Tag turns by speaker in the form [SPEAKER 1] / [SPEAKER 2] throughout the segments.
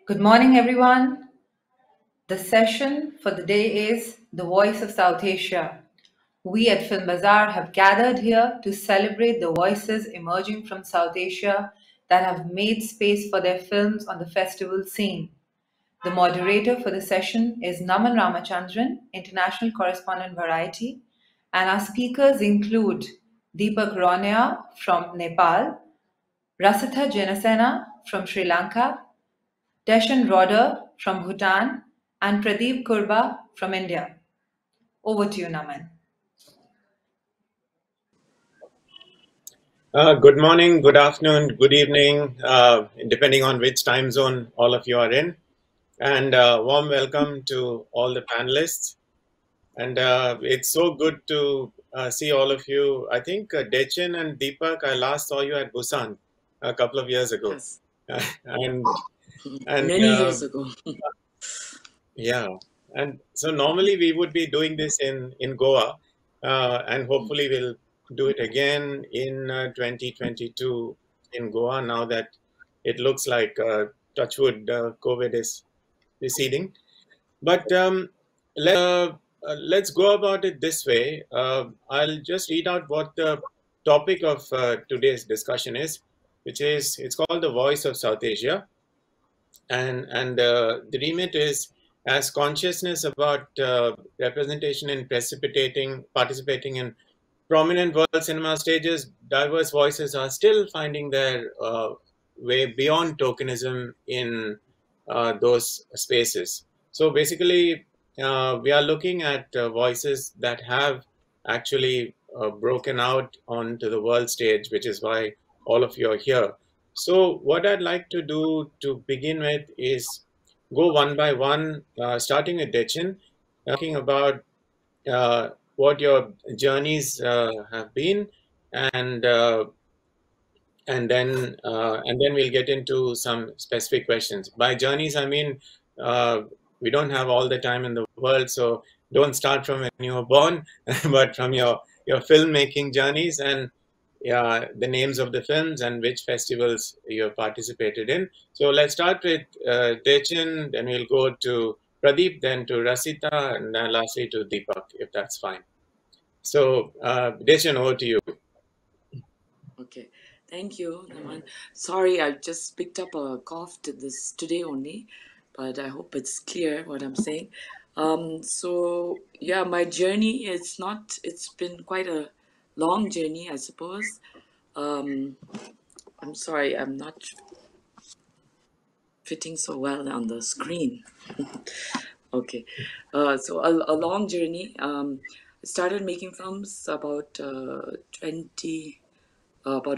[SPEAKER 1] Good morning, everyone. The session for the day is The Voice of South Asia. We at Film Bazaar have gathered here to celebrate the voices emerging from South Asia that have made space for their films on the festival scene. The moderator for the session is Naman Ramachandran, International Correspondent Variety, and our speakers include Deepak Rauniyar from Nepal, Rasitha Jinasena from Sri Lanka, Dechen from Bhutan, and Pradip Kurbah from India. Over to you, Naman.
[SPEAKER 2] Good morning, good afternoon, good evening, depending on which time zone all of you are in. And warm welcome to all the panelists. And it's so good to see all of you. I think Dechen and Deepak, I last saw you at Busan a couple of years ago.
[SPEAKER 3] Yes.
[SPEAKER 2] and
[SPEAKER 3] Many years ago.
[SPEAKER 2] Yeah. And so normally we would be doing this in Goa, and hopefully we'll do it again in 2022 in Goa, now that it looks like touchwood COVID is receding. But let's go about it this way. I'll just read out what the topic of today's discussion is, which is, it's called The Voice of South Asia. And the remit is, as consciousness about representation in participating in prominent world cinema stages, diverse voices are still finding their way beyond tokenism in those spaces. So basically, we are looking at voices that have actually broken out onto the world stage, which is why all of you are here. So what I'd like to do to begin with is go one by one, starting with Dechen, talking about what your journeys have been, and then we'll get into some specific questions. By journeys, I mean we don't have all the time in the world, so don't start from when you were born, but from your filmmaking journeys and the names of the films and which festivals you have participated in. So let's start with Dechen, then we'll go to Pradip, then to Rasitha, and then lastly to Deepak, if that's fine. So Dechen, over to you.
[SPEAKER 3] Okay, thank you, Naman. Sorry, I just picked up a cough today only, but I hope it's clear what I'm saying. So yeah, my journey, it's been quite a long journey, I suppose. I'm sorry, I'm not fitting so well on the screen. Okay, so a long journey. I started making films about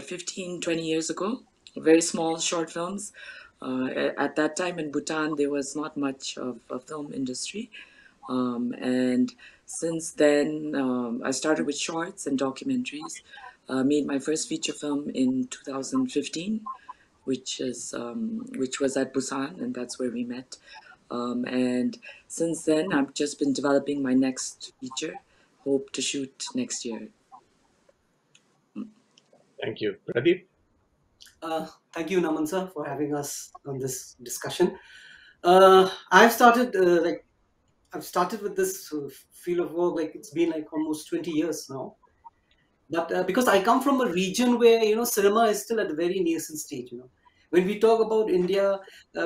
[SPEAKER 3] 15, 20 years ago. Very small short films. At that time in Bhutan, there was not much of a film industry. And since then, I started with shorts and documentaries. Made my first feature film in 2015, which was at Busan, and that's where we met. And since then, I've just been developing my next feature. Hope to shoot next year.
[SPEAKER 2] Thank you. Pradip?
[SPEAKER 4] Thank you, Naman sir, for having us on this discussion. I've started with this field of work, like it's been like almost 20 years now. But because I come from a region where cinema is still at a very nascent stage. When we talk about India,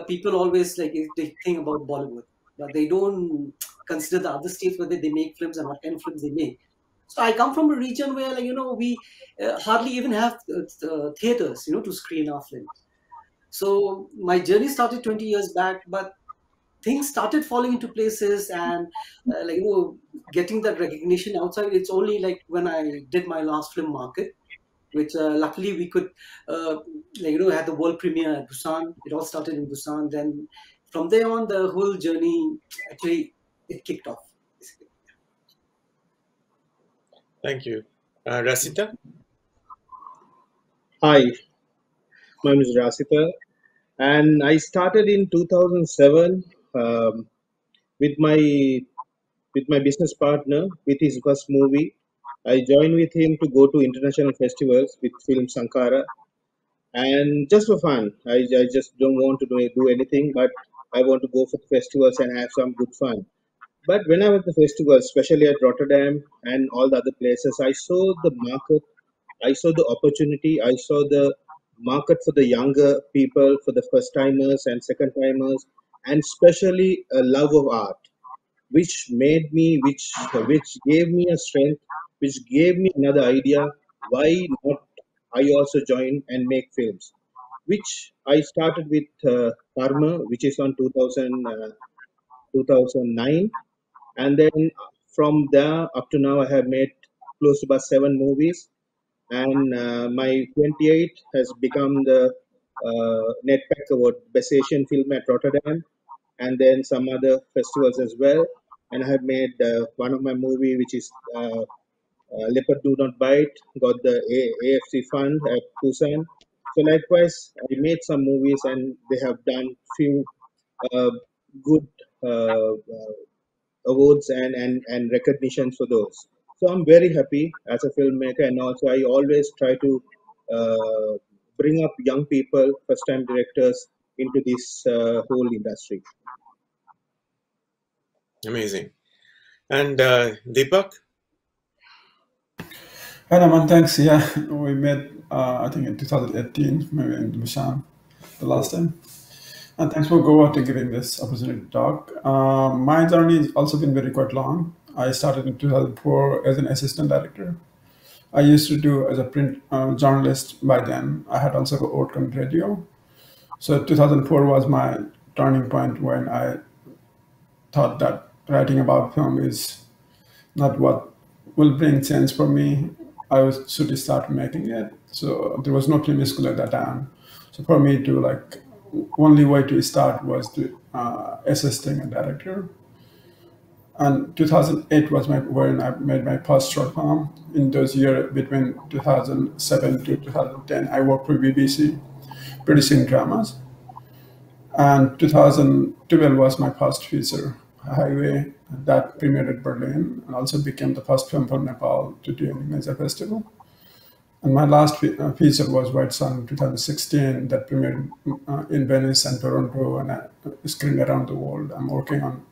[SPEAKER 4] people always they think about Bollywood, but they don't consider the other states whether they make films and what kind of films they make. So I come from a region where we hardly even have theaters to screen our films. So my journey started 20 years back, but things started falling into places and getting that recognition outside. It's only like when I did my last film Market, which luckily we could had the world premiere at Busan. It all started in Busan. Then from there on, the whole journey actually it kicked off. Basically.
[SPEAKER 2] Thank you. Rasitha?
[SPEAKER 5] Hi, my name is Rasitha, and I started in 2007 with my business partner with his first movie. I joined with him to go to international festivals with Film Sankara, and just for fun. I just don't want to do anything, but I want to go for the festivals and have some good fun. But when I was at the festival, especially at Rotterdam and all the other places, I saw the market, I saw the opportunity, I saw the market for the younger people, for the first timers and second timers, and especially a love of art, which made me, which gave me a strength, which gave me another idea. Why not? I also join and make films, which I started with Karma, which is on 2009, and then from there up to now I have made close to about 7 movies, and my 28 has become the netpack award best asian film at Rotterdam, and then some other festivals as well. And I have made one of my movie, which is leopard do not bite, got the AFC fund at Busan. So likewise I made some movies, and they have done few uh, good awards and recognitions for those. So I'm very happy as a filmmaker, and also I always try to uh, bring up young people, first-time directors into this whole industry.
[SPEAKER 2] Amazing. And Deepak?
[SPEAKER 6] Hi, Naman. Thanks. Yeah, we met, I think, in 2018, maybe in Busan, the last time. And thanks for Goa to giving this opportunity to talk. My journey has also been very quite long. I started in 2004 as an assistant director. I used to do as a print journalist by then. I had also worked on radio. So 2004 was my turning point when I thought that writing about film is not what will bring change for me. Should start making it. So there was no film school at that time. So for me to like, only way to start was to assisting a director. And 2008 was when I made my first short film. In those years between 2007 to 2010, I worked for BBC, producing dramas. And 2012 was my first feature, Highway, that premiered at Berlin and also became the first film from Nepal to do any major festival. And my last feature was White Sun in 2016 that premiered in Venice and Toronto and screened around the world. I'm working on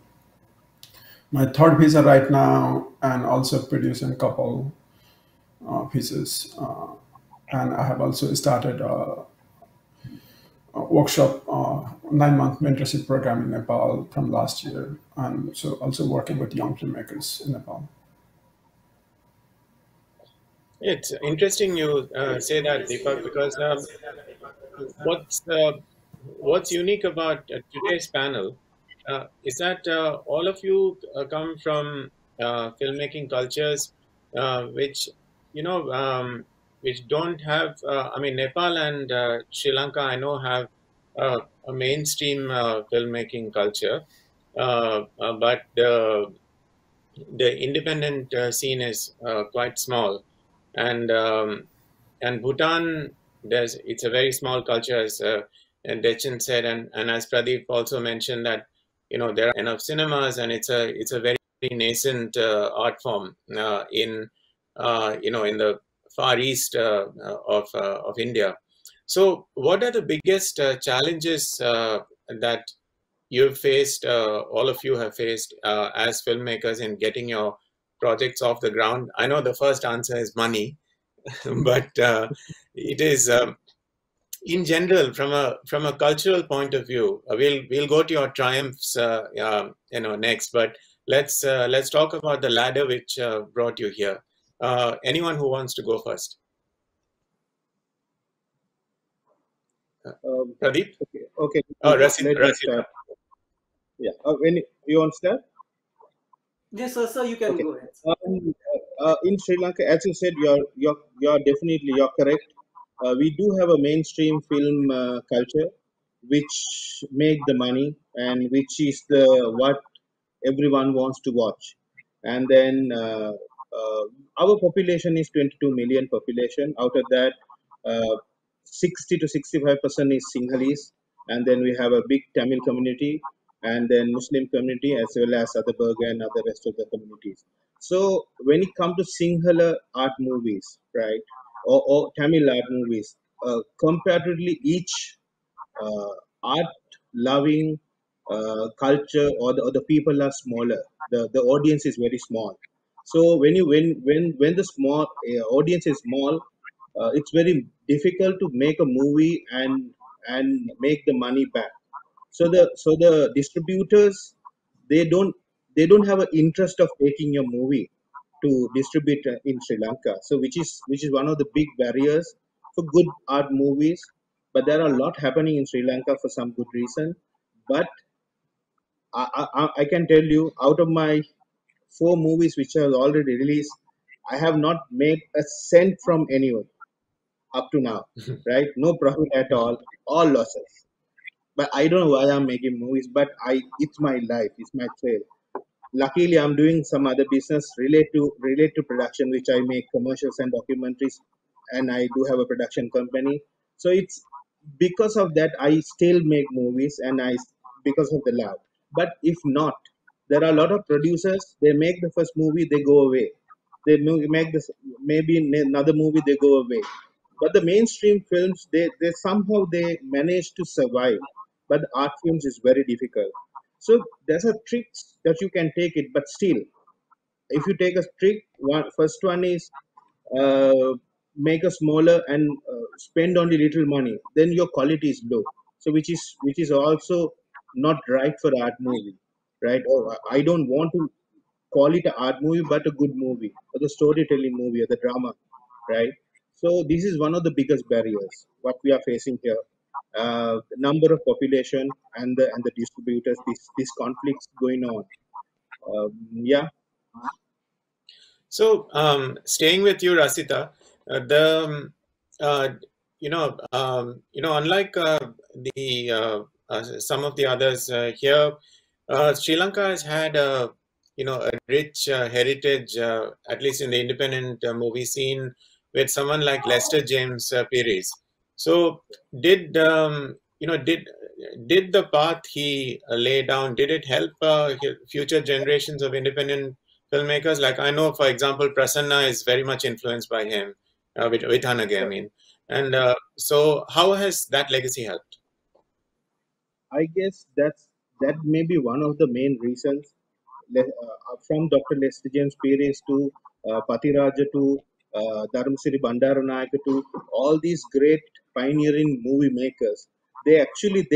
[SPEAKER 6] my third feature right now and also producing a couple pieces. And I have also started a workshop, 9-month mentorship program in Nepal from last year. And so also working with young filmmakers in Nepal.
[SPEAKER 2] It's interesting you say that, Deepak, because what's unique about today's panel is that all of you come from filmmaking cultures which which don't have. I mean, Nepal and Sri Lanka, I know, have a mainstream filmmaking culture, but the independent scene is quite small, and Bhutan, it's a very small culture, as and Dechen said, and as Pradip also mentioned that there are enough cinemas, and it's a very nascent art form in the far east of India. So, what are the biggest challenges that you've faced, all of you have faced as filmmakers in getting your projects off the ground? I know the first answer is money, but it is in general from a cultural point of view. We'll go to your triumphs, next. But let's talk about the ladder which brought you here. Anyone who wants to go first? Pradip?
[SPEAKER 5] Okay.
[SPEAKER 2] Oh,
[SPEAKER 5] Let
[SPEAKER 2] Rasitha.
[SPEAKER 5] me start. Yeah. When you want to start?
[SPEAKER 4] Yes, sir, you can
[SPEAKER 5] Okay.
[SPEAKER 4] go ahead.
[SPEAKER 5] In Sri Lanka, as you said, you're correct. We do have a mainstream film culture, which make the money and which is the what everyone wants to watch. And then our population is 22 million population. Out of that, uh, 60 to 65% is Sinhalese, and then we have a big Tamil community, and then Muslim community as well as other Burga and other rest of the communities. So when it comes to Sinhala art movies, right, or Tamil art movies, comparatively each art loving culture or the people are smaller. The audience is very small. So when the small audience is small, it's very difficult to make a movie and make the money back. So the distributors, they don't they don't have an interest of taking your movie to distribute in Sri Lanka. So which is one of the big barriers for good art movies. But there are a lot happening in Sri Lanka for some good reason. But I can tell you, out of my 4 movies which are already released, I have not made a cent from anyone up to now. Right? No profit at all losses. But I don't know why I'm making movies. But it's my life, it's my trail. Luckily, I'm doing some other business relate to production, which I make commercials and documentaries, and I do have a production company. So it's because of that I still make movies, and because of the love. But if not, there are a lot of producers. They make the first movie, they go away. They make this maybe in another movie, they go away. But the mainstream films, they somehow they manage to survive. But the art films is very difficult. So there's a tricks that you can take it, but still, if you take a trick, first one is uh, make a smaller and spend only little money, then your quality is low. So which is also not right for art movie, right? Oh, I don't want to call it an art movie, but a good movie, or the storytelling movie, or the drama, right? So this is one of the biggest barriers what we are facing here. The number of population and the distributors, these conflicts going on. Yeah,
[SPEAKER 2] So, staying with you, Rasita, the uh, unlike the some of the others here, Sri Lanka has had a rich heritage, at least in the independent movie scene, with someone like Lester James Perez. So, did did the path he laid down, did it help future generations of independent filmmakers? Like, I know, for example, Prasanna is very much influenced by him, with Hanage, I mean. And so how has that legacy helped?
[SPEAKER 5] I guess that may be one of the main reasons. From Dr. Lester James Perez to Patiraja to Dharamsiri Bandaranayaka to all these great pioneering movie makers, they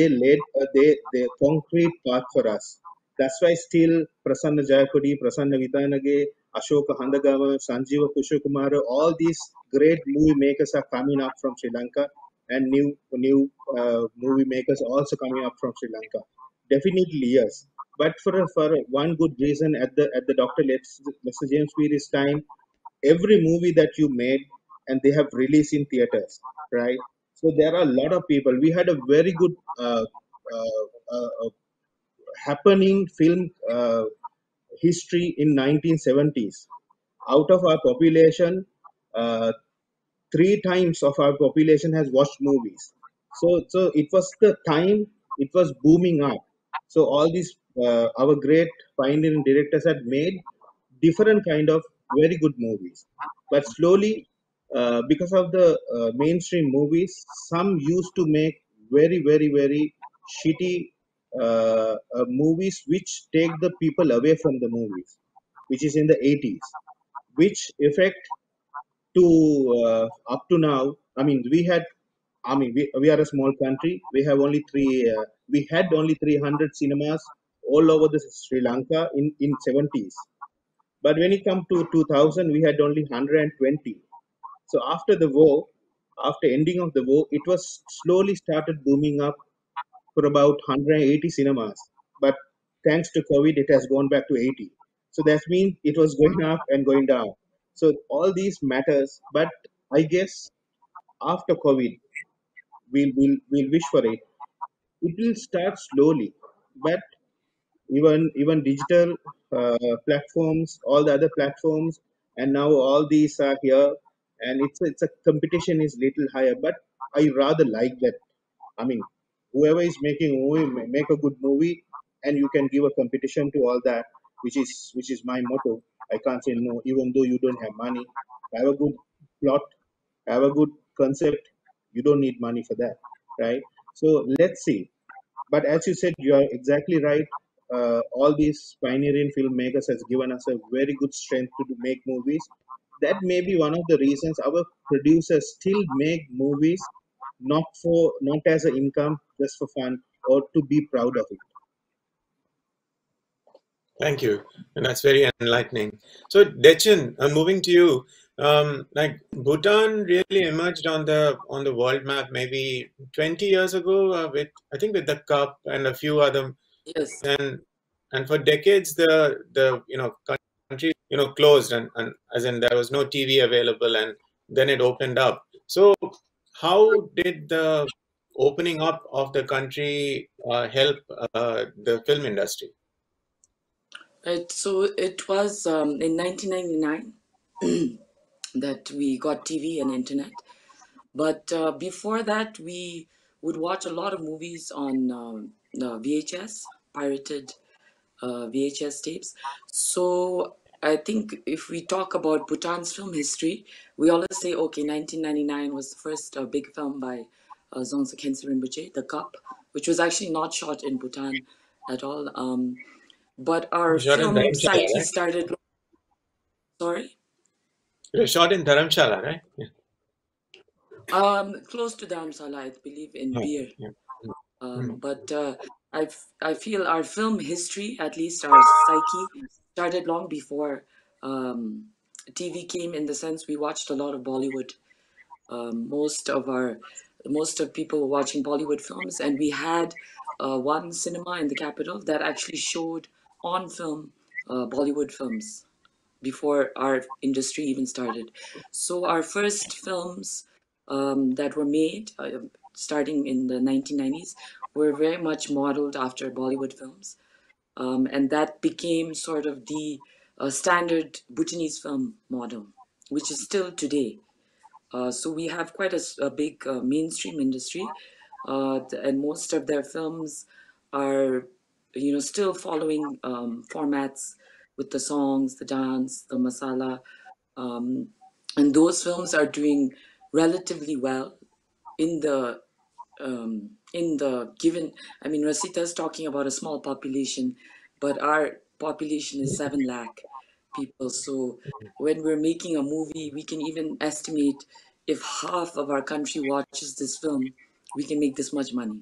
[SPEAKER 5] laid they concrete path for us. That's why still Prasanna Jayakodi, Prasanna Vitanage, Ashoka Handagama, Sanjeeva Kushakumara, all these great movie makers are coming up from Sri Lanka, and new movie makers also coming up from Sri Lanka. Definitely yes, but for one good reason, at the Dr. Lester James Perez time, every movie that you made and they have released in theaters, right? So there are a lot of people. We had a very good happening film history in 1970s. Out of our population, uh, 3 times of our population has watched movies. So it was the time it was booming up. So all these our great pioneering directors had made different kind of very good movies. But slowly, because of the mainstream movies, some used to make very shitty movies which take the people away from the movies, which is in the 80s, which affect to up to now. We are a small country. We had only 300 cinemas all over the Sri Lanka in 70s. But when it come to 2000, we had only 120. So after the war, after ending of the war, it was slowly started booming up for about 180 cinemas. But thanks to COVID, it has gone back to 80. So that means it was going up and going down. So all these matters. But I guess after COVID, we'll wish for it. It will start slowly, but even digital platforms, all the other platforms, and now all these are here, and it's a competition is little higher. But I rather like that. I mean, whoever is making a movie, make a good movie, and you can give a competition to all that, which is my motto. I can't say no, even though you don't have money. Have a good plot, have a good concept. You don't need money for that, right? So let's see. But as you said, you are exactly right. All these pioneering filmmakers has given us a very good strength to make movies. That may be one of the reasons our producers still make movies, not as an income, just for fun or to be proud of it.
[SPEAKER 2] Thank you, and that's very enlightening. So, Dechen, I'm moving to you. Like Bhutan really emerged on the world map maybe 20 years ago with, I think, with the cup and a few other,
[SPEAKER 3] Yes.
[SPEAKER 2] and for decades the country closed, and as in there was no TV available, and then it opened up. So, how did the opening up of the country help the film industry?
[SPEAKER 3] Right. So it was in 1999 that we got TV and internet. But before that, we would watch a lot of movies on VHS, pirated VHS tapes. So I think if we talk about Bhutan's film history, we always say, okay, 1999 was the first big film by Zongsa Khyentse Rinpoche, The Cup, which was actually not shot in Bhutan at all. But our
[SPEAKER 2] Shot in
[SPEAKER 3] film
[SPEAKER 2] Dharamshala,
[SPEAKER 3] psyche
[SPEAKER 2] right?
[SPEAKER 3] started. Sorry?
[SPEAKER 2] It was shot in Dharamshala, right? Yeah.
[SPEAKER 3] Close to Dharamsala, I believe, in
[SPEAKER 2] Oh,
[SPEAKER 3] Beer.
[SPEAKER 2] yeah.
[SPEAKER 3] But I feel our film history, at least our psyche, started long before TV came. In the sense, we watched a lot of Bollywood. Most of people were watching Bollywood films, and we had one cinema in the capital that actually showed on film Bollywood films before our industry even started. So our first films that were made starting in the 1990s were very much modeled after Bollywood films. And that became sort of the standard Bhutanese film model, which is still today. So we have quite a big mainstream industry, and most of their films are, still following formats with the songs, the dance, the masala, um, and those films are doing relatively well in the given. I mean, Rasitha is talking about a small population, but our population is 7 lakh people. So when we're making a movie, we can even estimate if half of our country watches this film, we can make this much money.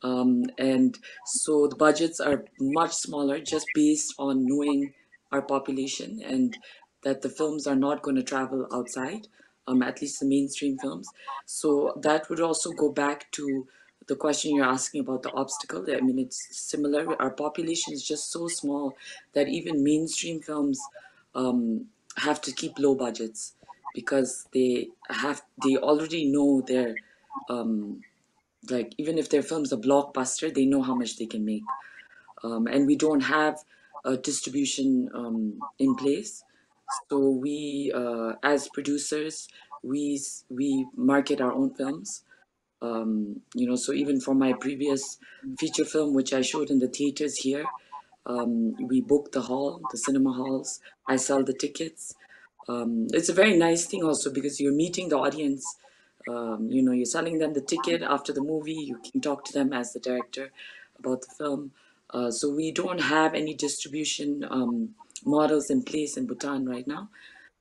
[SPEAKER 3] And so the budgets are much smaller just based on knowing our population and that the films are not going to travel outside, at least the mainstream films. So that would also go back to the question you're asking about the obstacle. I mean, it's similar. Our population is just so small that even mainstream films have to keep low budgets because they already know their like even if their film's a blockbuster, they know how much they can make. And we don't have a distribution in place. So we, as producers, we market our own films. So even for my previous feature film, which I showed in the theaters here, we book the hall, the cinema halls. I sell the tickets. It's a very nice thing also because you're meeting the audience. You're selling them the ticket after the movie. You can talk to them as the director about the film. So we don't have any distribution models in place in Bhutan right now.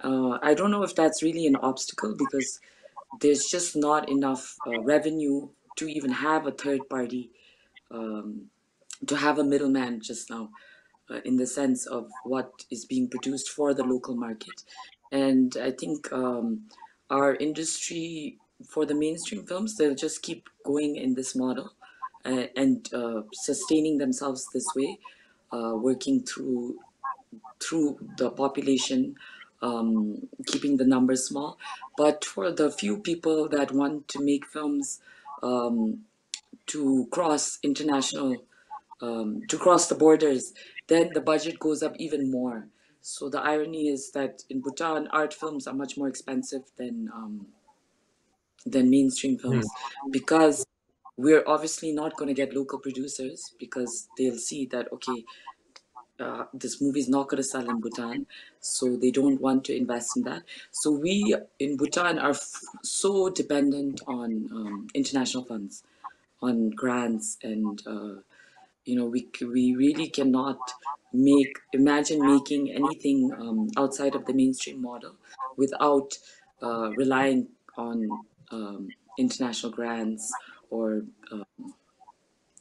[SPEAKER 3] I don't know if that's really an obstacle because there's just not enough revenue to even have a third party, to have a middleman just now, in the sense of what is being produced for the local market. And I think our industry for the mainstream films, they'll just keep going in this model and sustaining themselves this way, working through the population, keeping the numbers small. But for the few people that want to make films to cross international, to cross the borders, then the budget goes up even more. So the irony is that in Bhutan, art films are much more expensive than mainstream films because we're obviously not going to get local producers because they'll see that, okay, this movie is not going to sell in Bhutan, so they don't want to invest in that. So we in Bhutan are so dependent on international funds. on grants, and we really cannot imagine making anything outside of the mainstream model without relying on international grants or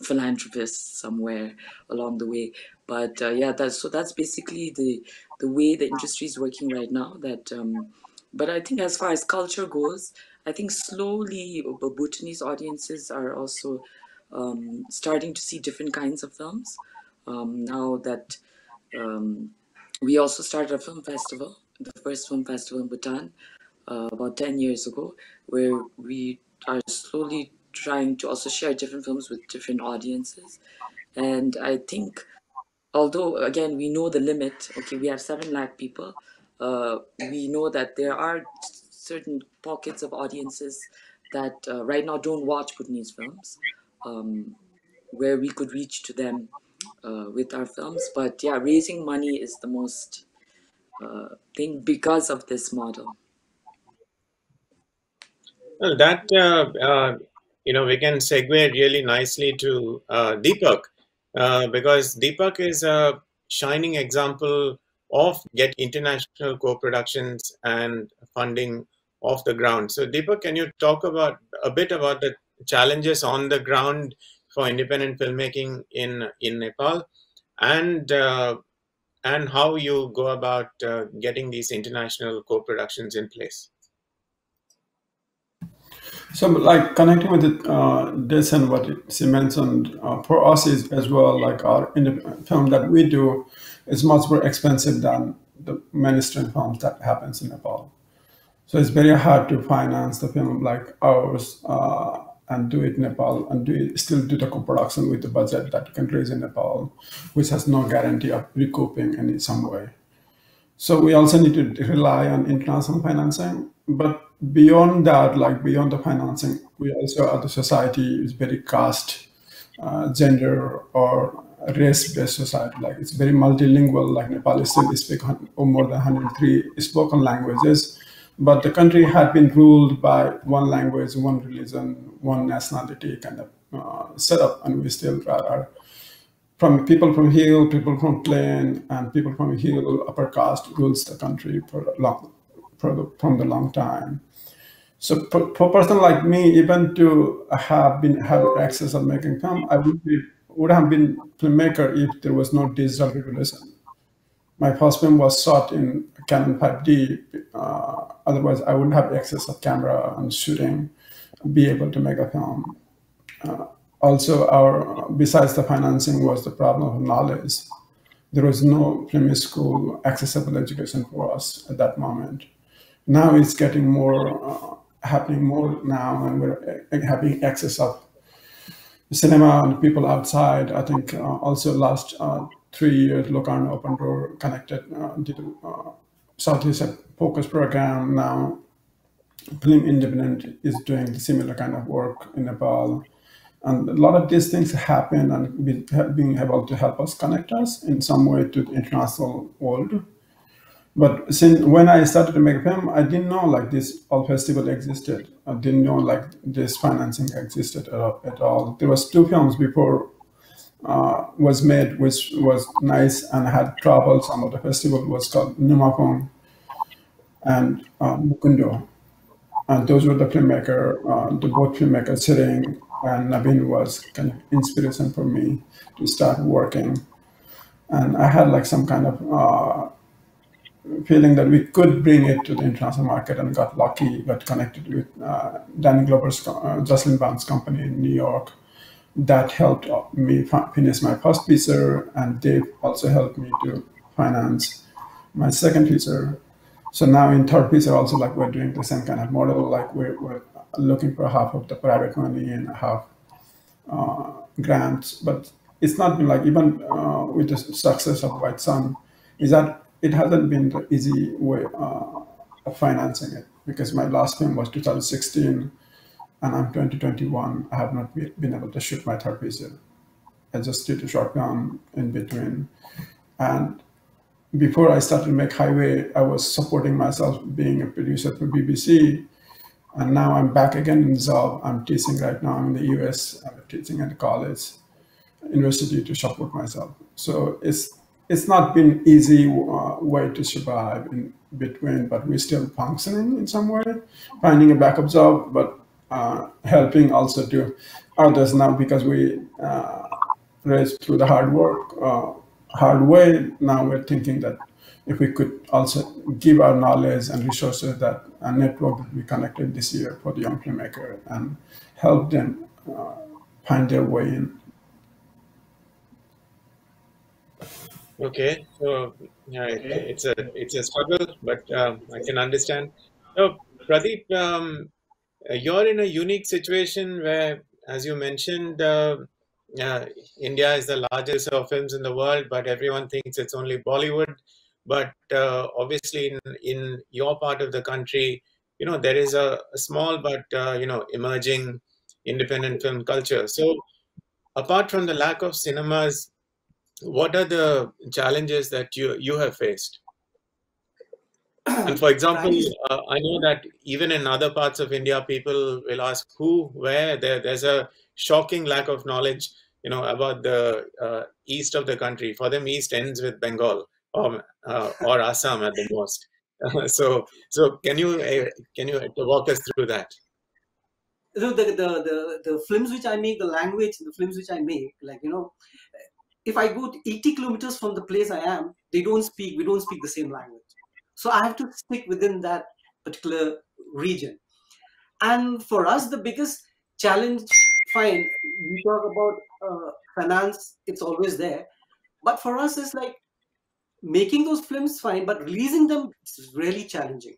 [SPEAKER 3] philanthropists somewhere along the way. But yeah, that's basically the way the industry is working right now. But I think as far as culture goes, I think slowly Bhutanese audiences are also starting to see different kinds of films. Now that we also started a film festival, the first film festival in Bhutan, about 10 years ago, where we are slowly trying to also share different films with different audiences. And I think, although again we know the limit, okay, we have 7 lakh people, we know that there are certain pockets of audiences that right now don't watch Bhutanese films, where we could reach to them with our films. But yeah, raising money is the most thing because of this model.
[SPEAKER 2] Well, that we can segue really nicely to Deepak, because Deepak is a shining example of get international co-productions and funding off the ground. So, Deepak, can you talk about a bit about the challenges on the ground for independent filmmaking in Nepal, and how you go about getting these international co-productions in place?
[SPEAKER 6] So, like connecting with it, Dechen, what she mentioned, for us is as well, like our film that we do is much more expensive than the mainstream films that happens in Nepal. So it's very hard to finance the film like ours and do it in Nepal and still do the co-production with the budget that you can raise in Nepal, which has no guarantee of recouping in some way. So we also need to rely on international financing. But beyond that, like beyond the financing, we also, as a society, is very caste, gender, or race-based society. Like it's very multilingual. Like Nepal still speak more than 103 spoken languages, but the country had been ruled by one language, one religion, one nationality kind of setup, and we still are. From people from hill, people from plain, and people from hill upper caste rules the country from the long time. So for a person like me, even to have access of making film, I would have been filmmaker if there was no digital revolution. My first film was shot in Canon 5D. Otherwise, I wouldn't have access of camera and shooting, be able to make a film. Also, besides the financing was the problem of knowledge. There was no film school accessible education for us at that moment. Now it's getting more, happening more now, and we're having access of cinema and people outside. I think also last 3 years, Locarno Open Door connected did Southeast Focus program. Now, Film Independent is doing the similar kind of work in Nepal. And a lot of these things happen and being able to help us connect us in some way to the international world. But when I started to make film, I didn't know like this all festival existed. I didn't know like this financing existed at all. There was 2 films before was made, which was nice and had traveled. Some of the festival was called Numapong and Mukundo. And those were the both filmmakers sitting, and Naveen was kind of inspiration for me to start working. And I had like some kind of feeling that we could bring it to the international market, and got lucky, got connected with Danny Glover's, Jocelyn Barnes' company in New York. That helped me finish my first feature, and they also helped me to finance my second feature. So now in third feature also, like we're doing the same kind of model, like we're looking for half of the private money and half grants. But it's not been like, even with the success of White Sun, is that it hasn't been the easy way of financing it, because my last film was 2016 and I'm 2021. I have not been able to shoot my third feature. I just did a short film in between. And before I started to make Highway, I was supporting myself being a producer for BBC. And now I'm back again in Zol. I'm teaching right now. I'm in the US. I'm teaching at the college, university to support myself. So it's not been easy way to survive in between, but we're still functioning in some way, finding a backup job, but helping also to others now because we raised through the hard work, hard way. Now we're thinking that if we could also give our knowledge and resources that a network that we connected this year for the young filmmaker and help them find their way in.
[SPEAKER 2] Okay, so yeah, it's a struggle, but I can understand. So, Pradip, you're in a unique situation where, as you mentioned, India is the largest of films in the world, but everyone thinks it's only Bollywood. But obviously, in your part of the country, there is a small but emerging independent film culture. So, apart from the lack of cinemas, what are the challenges that you have faced? And for example, I know that even in other parts of India, people will ask who, where. There's a shocking lack of knowledge, about the east of the country. For them, east ends with Bengal or Assam at the most. So can you walk us through that?
[SPEAKER 4] So the films which I make, the language, the films which I make, if I go 80 kilometers from the place I am, we don't speak the same language. So I have to stick within that particular region. And for us, the biggest challenge, fine, we talk about finance, it's always there. But for us, it's like making those films fine, but releasing them is really challenging.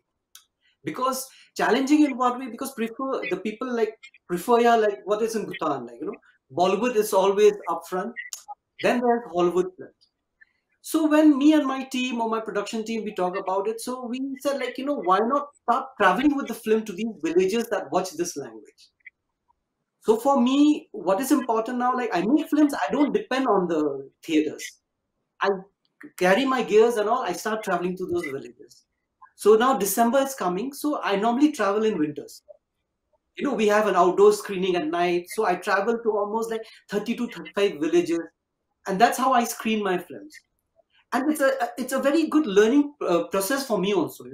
[SPEAKER 4] Because challenging in what way? Because the people prefer what is in Bhutan, Bollywood is always upfront. Then there's Hollywood films. So when me and my team or my production team, we talk about it, so we said why not start traveling with the film to these villages that watch this language? So for me, what is important now, I make films, I don't depend on the theaters. I carry my gears and all, I start traveling to those villages. So now December is coming, so I normally travel in winters. We have an outdoor screening at night, so I travel to almost 30 to 35 villages, and that's how I screen my films. And it's a very good learning process for me also,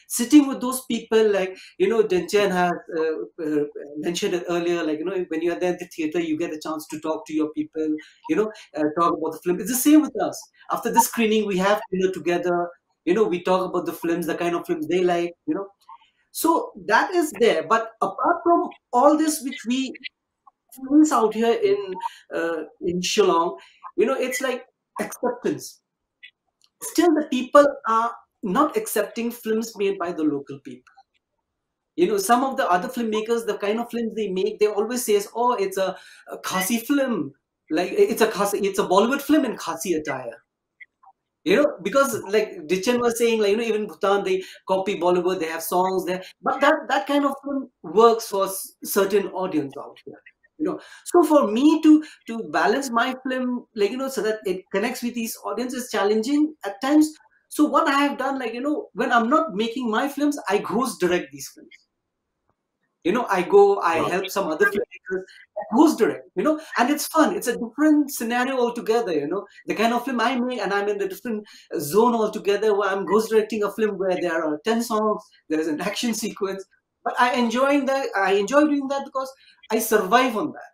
[SPEAKER 4] sitting with those people, Dechen has mentioned it earlier, when you're there at the theater, you get a chance to talk to your people, talk about the film. It's the same with us. After the screening, we have dinner together, we talk about the films, the kind of films they like, so that is there. But apart from all this, which we face out here in Shillong, it's like acceptance. Still, the people are not accepting films made by the local people. Some of the other filmmakers, the kind of films they make, they always say, "Oh, it's a Khasi film, it's a Bollywood film in Khasi attire." Because Dechen was saying, even Bhutan, they copy Bollywood, they have songs there, but that kind of film works for certain audience out here. So for me to balance my film, so that it connects with these audiences is challenging at times. So what I have done, when I'm not making my films, I ghost direct these films. I help some other filmmakers ghost direct, and it's fun. It's a different scenario altogether, the kind of film I make, and I'm in a different zone altogether where I'm ghost directing a film where there are 10 songs, there's an action sequence, but I enjoy doing that because I survive on that.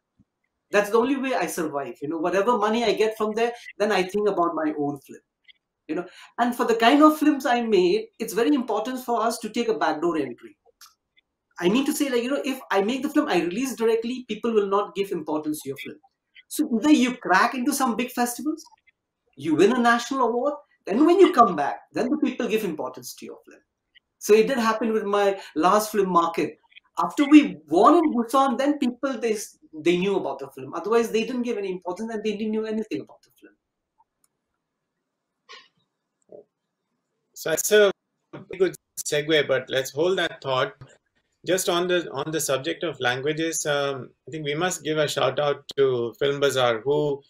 [SPEAKER 4] That's the only way I survive. Whatever money I get from there, then I think about my own film. And for the kind of films I made, it's very important for us to take a backdoor entry. I mean to say, if I make the film, I release directly, people will not give importance to your film. So either you crack into some big festivals, you win a national award, then when you come back, then the people give importance to your film. So it did happen with my last film, Market. After we won in Bhutan, then people, they knew about the film. Otherwise, they didn't give any importance and they didn't know anything about the film.
[SPEAKER 2] So that's a good segue, but let's hold that thought. Just on the subject of languages, I think we must give a shout out to Film Bazaar, who,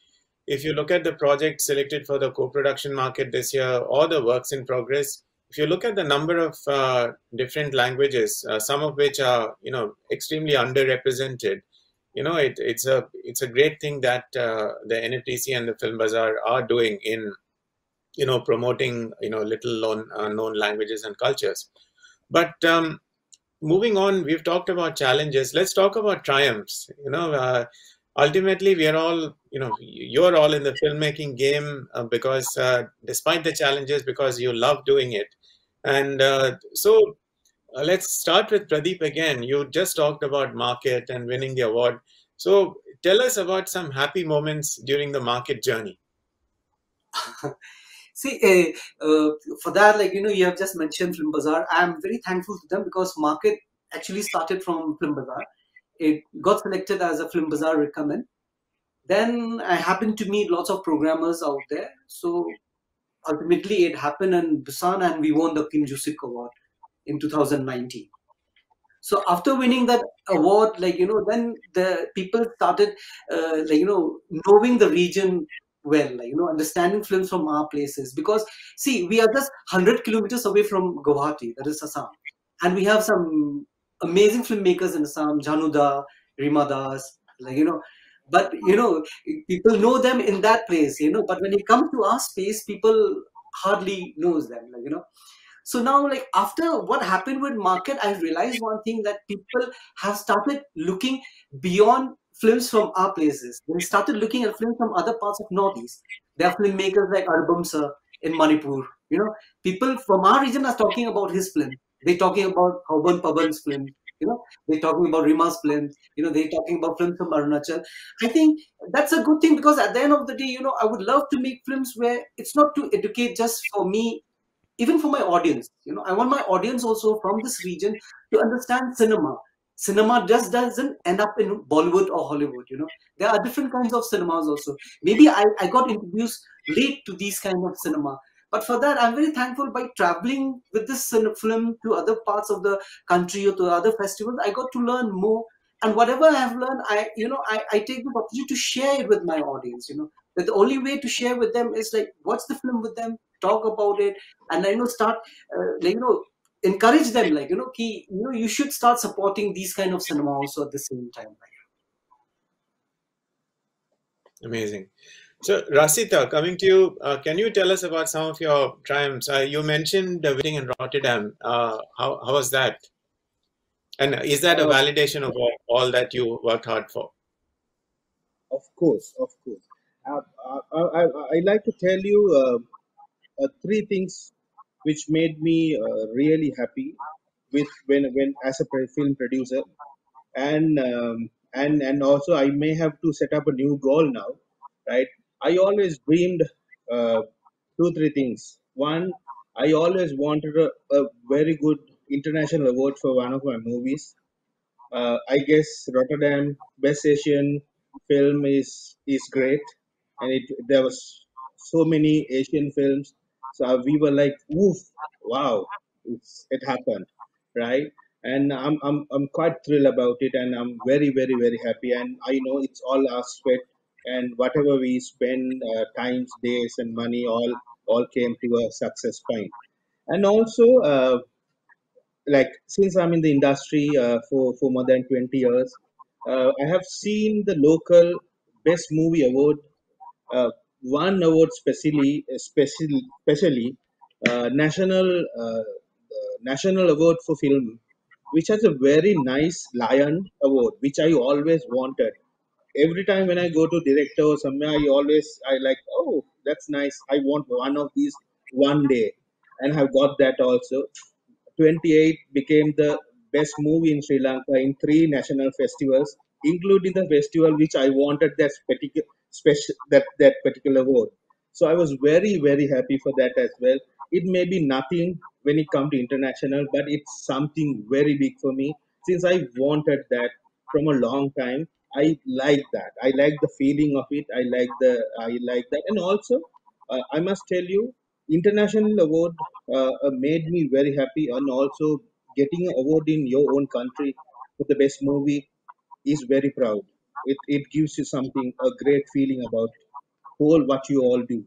[SPEAKER 2] if you look at the project selected for the co-production market this year or the works in progress, if you look at the number of different languages, some of which are extremely underrepresented, it's a great thing that the NFDC and the Film Bazaar are doing in promoting little known languages and cultures. But moving on, we've talked about challenges. Let's talk about triumphs. Ultimately, we are all, you're all in the filmmaking game because despite the challenges, because you love doing it. And so let's start with Pradip again. You just talked about market and winning the award. So tell us about some happy moments during the market journey.
[SPEAKER 4] See, for that, you have just mentioned Film Bazaar. I'm very thankful to them because market actually started from Film Bazaar. It got selected as a Film Bazaar recommend. Then I happened to meet lots of programmers out there. So ultimately, it happened in Busan, and we won the Kim Jusik Award in 2019. So after winning that award, then the people started, knowing the region well, understanding films from our places. Because see, we are just 100 kilometers away from Guwahati, that is Assam, and we have some amazing filmmakers in Assam, Januda, Rima Das, but people know them in that place, but when it comes to our space, people hardly knows them, So now, after what happened with market, I realized one thing, that people have started looking beyond films from our places. They started looking at films from other parts of Northeast. There are filmmakers like Arbam sir in Manipur. People from our region are talking about his film. They're talking about Hauban Paban's film. They're talking about Rima's films. They're talking about films from Arunachal. I think that's a good thing, because at the end of the day, I would love to make films where it's not to educate just for me, even for my audience. I want my audience also from this region to understand cinema just doesn't end up in Bollywood or Hollywood. There are different kinds of cinemas also. Maybe I got introduced late to these kind of cinema, but for that I'm very thankful. By traveling with this film to other parts of the country or to other festivals, I got to learn more. And whatever I have learned, I take the opportunity to share it with my audience. That the only way to share with them is watch the film with them, talk about it, and start encourage them, you should start supporting these kind of cinema also at the same time.
[SPEAKER 2] Amazing. So Rasitha, coming to you, can you tell us about some of your triumphs? You mentioned the winning in Rotterdam. How was that? And is that a validation of all that you worked hard for?
[SPEAKER 5] Of course, of course. I like to tell you three things which made me really happy with when as a film producer, and also I may have to set up a new goal now, right? I always dreamed uh, three things. One, I always wanted a very good international award for one of my movies. I guess Rotterdam Best Asian Film is great, and there was so many Asian films, so we were like, "Oof, wow, it happened," right? And I'm quite thrilled about it, and I'm very very very happy. And I know it's all our sweat, and whatever we spend, times, days, and money, all came to a success point. And also, like since I'm in the industry for more than 20 years, I have seen the local best movie award, uh, one award specially national national award for film, which has a very nice lion award, which I always wanted. Every time when I go to director or somewhere, I like, oh, that's nice. I want one of these one day, and I've got that also. 28 became the best movie in Sri Lanka in three national festivals, including the festival which I wanted that particular award. So I was very very happy for that as well. It may be nothing when it comes to international, but it's something very big for me since I wanted that from a long time. I like that. I like the feeling of it. I like that, and also I must tell you, international award made me very happy, and also getting an award in your own country for the best movie is very proud. It gives you something, a great feeling about whole what you all do.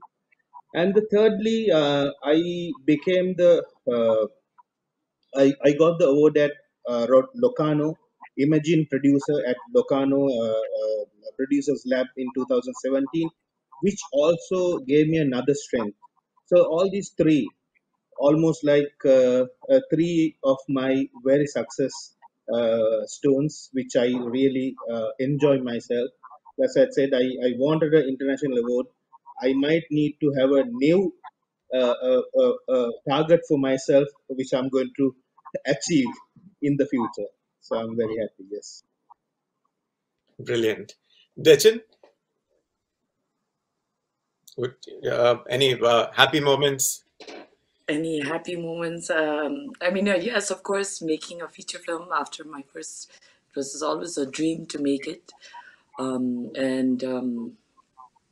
[SPEAKER 5] And the thirdly, I became the I got the award at Locarno, Imagine Producer at Locarno Producers Lab in 2017, which also gave me another strength. So all these three, almost like three of my very success stones, which I really enjoy myself. As I said, I wanted an international award. I might need to have a new target for myself, which I'm going to achieve in the future. So I'm very happy. Yes.
[SPEAKER 2] Brilliant. Dechen, any happy moments?
[SPEAKER 3] Any happy moments? I mean, yes, of course, making a feature film after my first, it was always a dream to make it.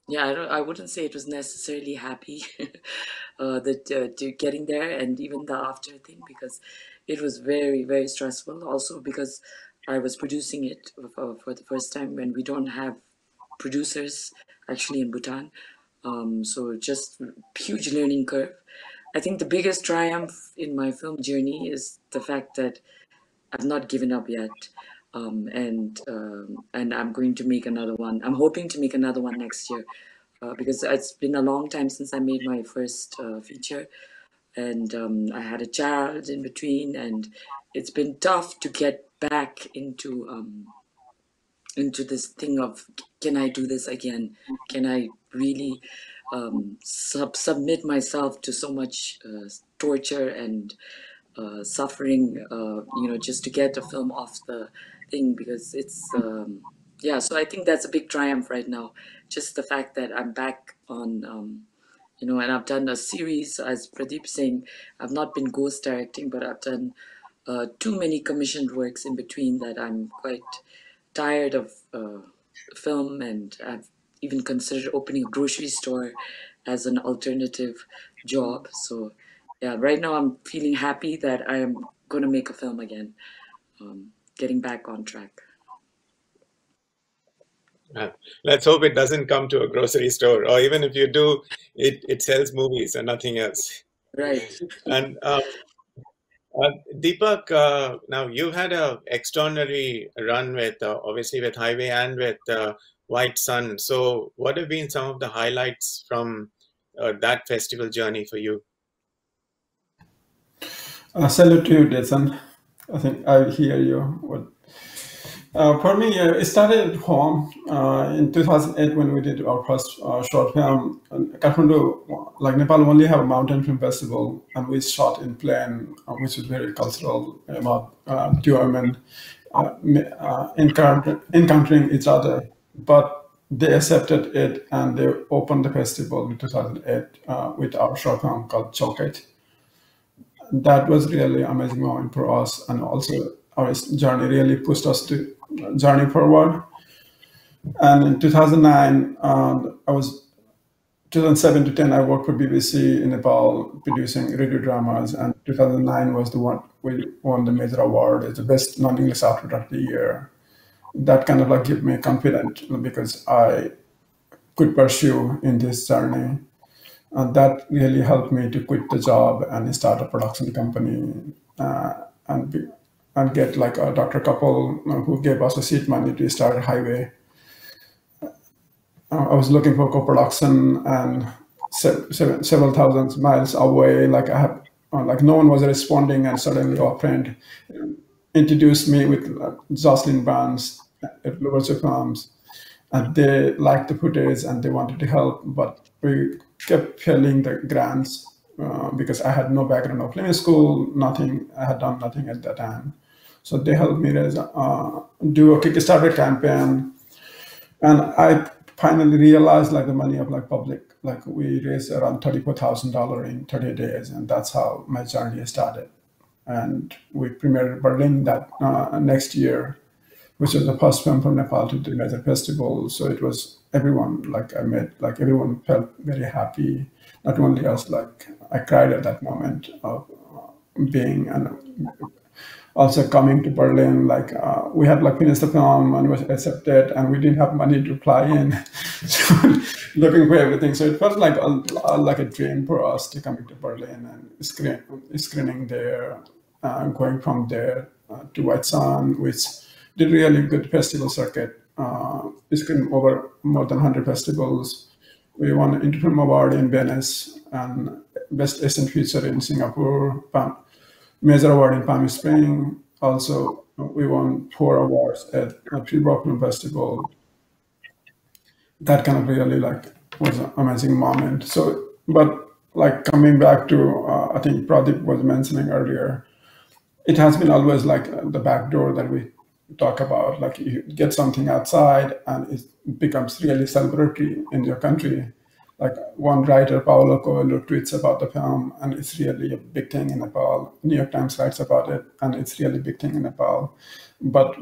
[SPEAKER 3] Yeah, I wouldn't say it was necessarily happy that to getting there, and even the after thing, because it was very, very stressful. Also because I was producing it for the first time when we don't have producers actually in Bhutan. So just huge learning curve. I think the biggest triumph in my film journey is the fact that I've not given up yet. And I'm going to make another one. I'm hoping to make another one next year because it's been a long time since I made my first feature. And I had a child in between, and it's been tough to get back into this thing of, can I do this again? Can I really submit myself to so much torture and suffering, just to get a film off the thing? Because it's, yeah, so I think that's a big triumph right now. Just the fact that I'm back on, and I've done a series, as Pradip saying, I've not been ghost directing, but I've done too many commissioned works in between that I'm quite tired of film, and I've even considered opening a grocery store as an alternative job. So yeah, right now I'm feeling happy that I am going to make a film again, getting back on track.
[SPEAKER 2] Let's hope it doesn't come to a grocery store, or even if you do, it sells movies and nothing else.
[SPEAKER 3] Right.
[SPEAKER 2] And Deepak, now you've had an extraordinary run with obviously with Highway and with White Sun. So what have been some of the highlights from that festival journey for you?
[SPEAKER 6] Salute to you, Dechen. I think I hear you. For me, it started at home in 2008 when we did our first short film. Kathmandu, like Nepal, only have a mountain film festival, and we shot in plain, which is very cultural, about two women encountering each other. But they accepted it, and they opened the festival in 2008 with our short film called Choket. That was really amazing moment for us, and also our journey really pushed us to journey forward. And in 2009, 2007 to 10, I worked for BBC in Nepal producing radio dramas, and 2009 was the one we won the major award as the best non-English actor of the year. That kind of like gave me confidence because I could pursue in this journey. And that really helped me to quit the job and start a production company and get like a doctor couple who gave us a seed money to start Highway. I was looking for co-production, and several thousand miles away, like I have, like no one was responding, and suddenly our friend introduced me with Jocelyn Barnes at Lover's Farms, and they liked the footage and they wanted to help, but we kept failing the grants because I had no background of film school, nothing. I had done nothing at that time. So they helped me do a Kickstarter campaign, and I finally realized like the money of like public, like we raised around $34,000 in 30 days, and that's how my journey started. And we premiered Berlin that next year, which was the first film from Nepal to the major festival. So it was everyone, like I met, like everyone felt very happy. Not only us, like I cried at that moment of being also coming to Berlin. Like we had like finished the film and was accepted, and we didn't have money to fly in, so looking for everything. So it felt like a dream for us to come to Berlin and screening there, going from there to White Sun, which did really good festival circuit. We screened over more than 100 festivals. We won an Interfilm Award in Venice and Best Asian Feature in Singapore, Major Award in Palm Springs. Also, we won 4 awards at a Kurbah Film Festival. That kind of really like was an amazing moment. So, but like coming back to, I think Pradip was mentioning earlier, it has been always like the back door that we talk about. Like you get something outside and it becomes really celebratory in your country. Like one writer, Paulo Coelho, tweets about the film, and it's really a big thing in Nepal. New York Times writes about it, and it's really a big thing in Nepal. But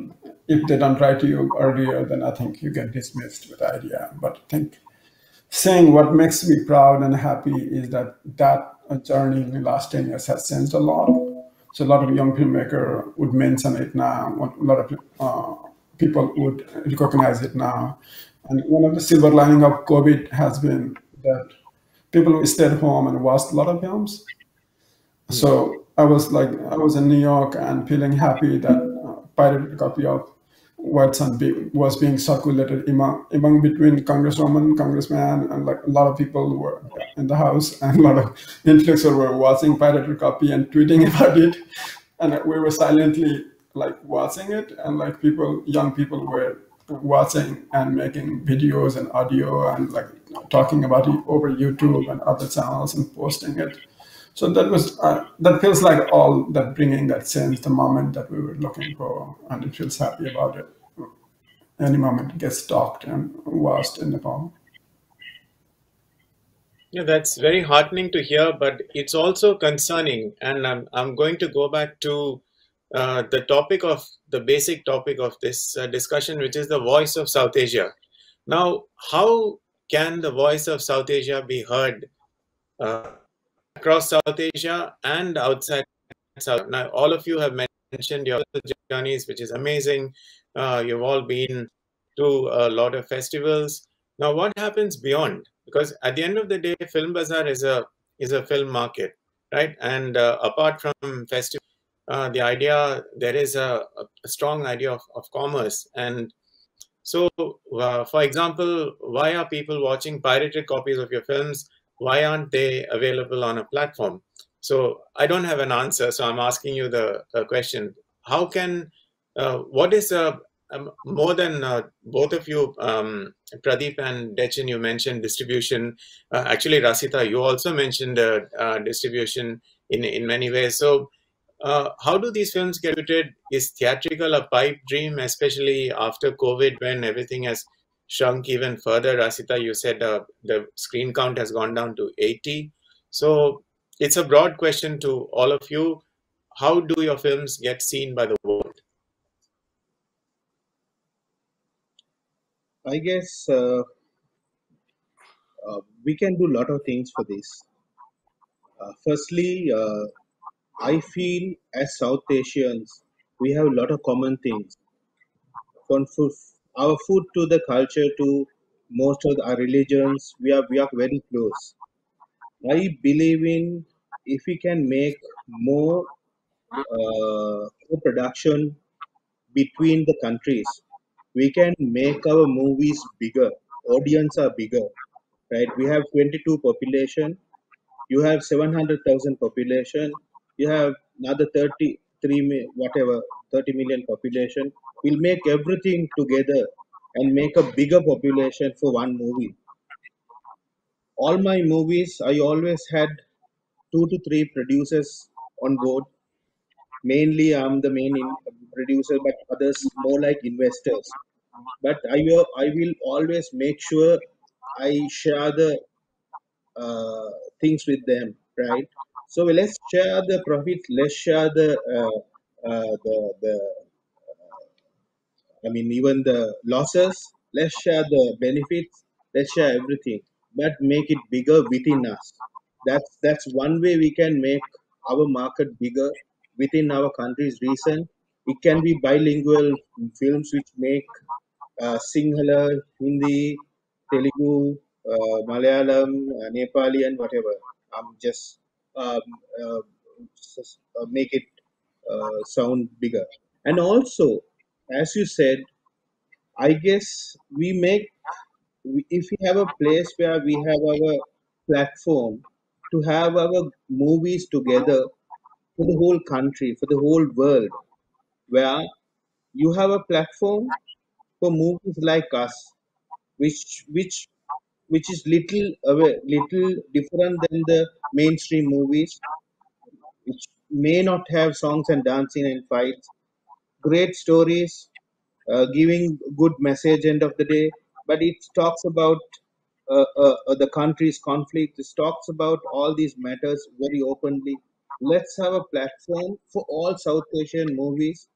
[SPEAKER 6] if they don't write to you earlier, then I think you get dismissed with the idea. But I think saying what makes me proud and happy is that journey in the last 10 years has changed a lot. So a lot of young filmmakers would mention it now. A lot of people would recognize it now. And one of the silver lining of COVID has been that people stayed home and watched a lot of films. So I was in New York and feeling happy that pirated copy of White Sun was being circulated among between congresswoman, congressman, and like a lot of people were in the house, and a lot of intellectuals were watching pirated copy and tweeting about it, and we were silently like watching it, and like young people were watching and making videos and audio and like talking about it over YouTube and other channels and posting it. So that feels like all that bringing that sense, the moment that we were looking for, and it feels happy about it. Any moment gets talked and watched in Nepal.
[SPEAKER 2] Yeah, that's very heartening to hear, but it's also concerning. And I'm going to go back to the basic topic of this discussion, which is the voice of South Asia. Now, how can the voice of South Asia be heard across South Asia and outside South? Now, all of you have mentioned your journeys, which is amazing. You've all been to a lot of festivals. Now, what happens beyond? Because at the end of the day, Film Bazaar is a film market, right? And apart from festivals, there is a strong idea of commerce. And so, for example, why are people watching pirated copies of your films? Why aren't they available on a platform? So I don't have an answer. So I'm asking you the question: How can what is more than both of you, Pradip and Dechen, you mentioned distribution. Actually, Rasitha, you also mentioned distribution in many ways. So how do these films get distributed? Is theatrical a pipe dream, especially after COVID when everything has shrunk even further? Rasitha, you said the screen count has gone down to 80. So it's a broad question to all of you. How do your films get seen by the world?
[SPEAKER 5] I guess we can do a lot of things for this. Firstly, I feel as South Asians, we have a lot of common things. From food, our food to the culture to most of our religions, we are very close. I believe in if we can make more production between the countries, we can make our movies bigger. Audience are bigger, right? We have 22 population. You have 700,000 population. You have another 30 million population. We'll make everything together and make a bigger population for one movie. All my movies, I always had 2 to 3 producers on board. Mainly, I'm the producer, but others more like investors. But I will always make sure I share the uh, things with them, right? So let's share the profits. Let's share the I mean even the losses. Let's share the benefits. Let's share everything, but make it bigger within us. That's one way we can make our market bigger. within our country is recent. It can be bilingual films which make Sinhala, Hindi, Telugu, Malayalam, Nepali, and whatever. Just um, uh, make it sound bigger. And also, as you said, I guess if we have a place where we have our platform to have our movies together for the whole country, for the whole world, where you have a platform for movies like us, which which which is little different than the mainstream movies, which may not have songs and dancing and fights, great stories, giving good message end of the day, but it talks about the country's conflict. It talks about all these matters very openly. Let's have a platform for all South Asian movies,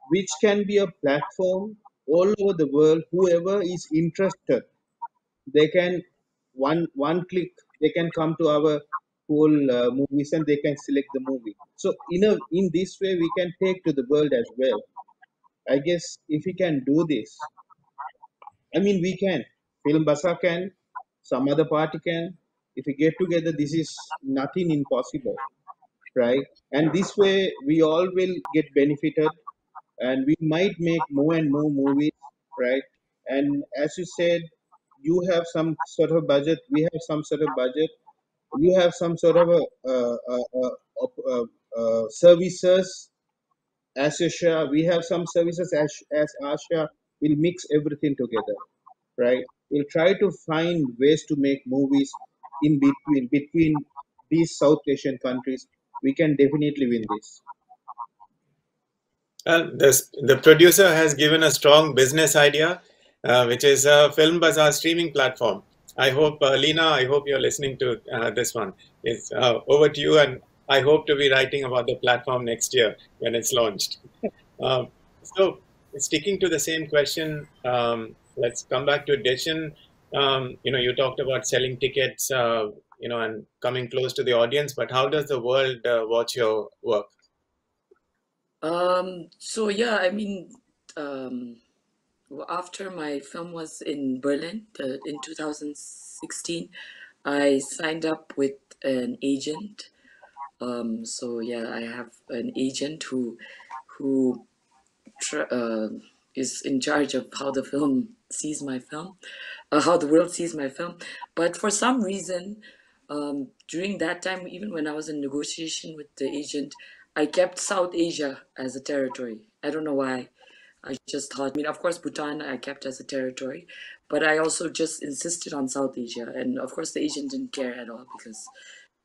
[SPEAKER 5] which can be a platform all over the world. Whoever is interested, they can one click. They can come to our whole movies and they can select the movie. So in this way, we can take to the world as well. I guess if we can do this, I mean, we can. Film Basa can, some other party can. If we get together, this is nothing impossible, right? And this way, we all will get benefited, and we might make more and more movies, right? And as you said, you have some sort of budget. We have some sort of budget. You have some sort of services. As Asha, we have some services as Asha. We'll mix everything together, right? We'll try to find ways to make movies in between these South Asian countries. We can definitely win this.
[SPEAKER 2] The producer has given a strong business idea, which is a Film Bazaar streaming platform. I hope, Lena, I hope you're listening to this one. It's over to you, and I hope to be writing about the platform next year when it's launched. So, sticking to the same question, let's come back to Dechen. You talked about selling tickets, and coming close to the audience, but how does the world watch your work?
[SPEAKER 3] So yeah, I mean, after my film was in Berlin in 2016, I signed up with an agent. So yeah, I have an agent who is in charge of how the film sees my film, how the world sees my film. But for some reason, during that time, even when I was in negotiation with the agent, I kept South Asia as a territory. I don't know why. I just thought, I mean, of course, Bhutan I kept as a territory, but I also just insisted on South Asia. And of course, the agent didn't care at all because,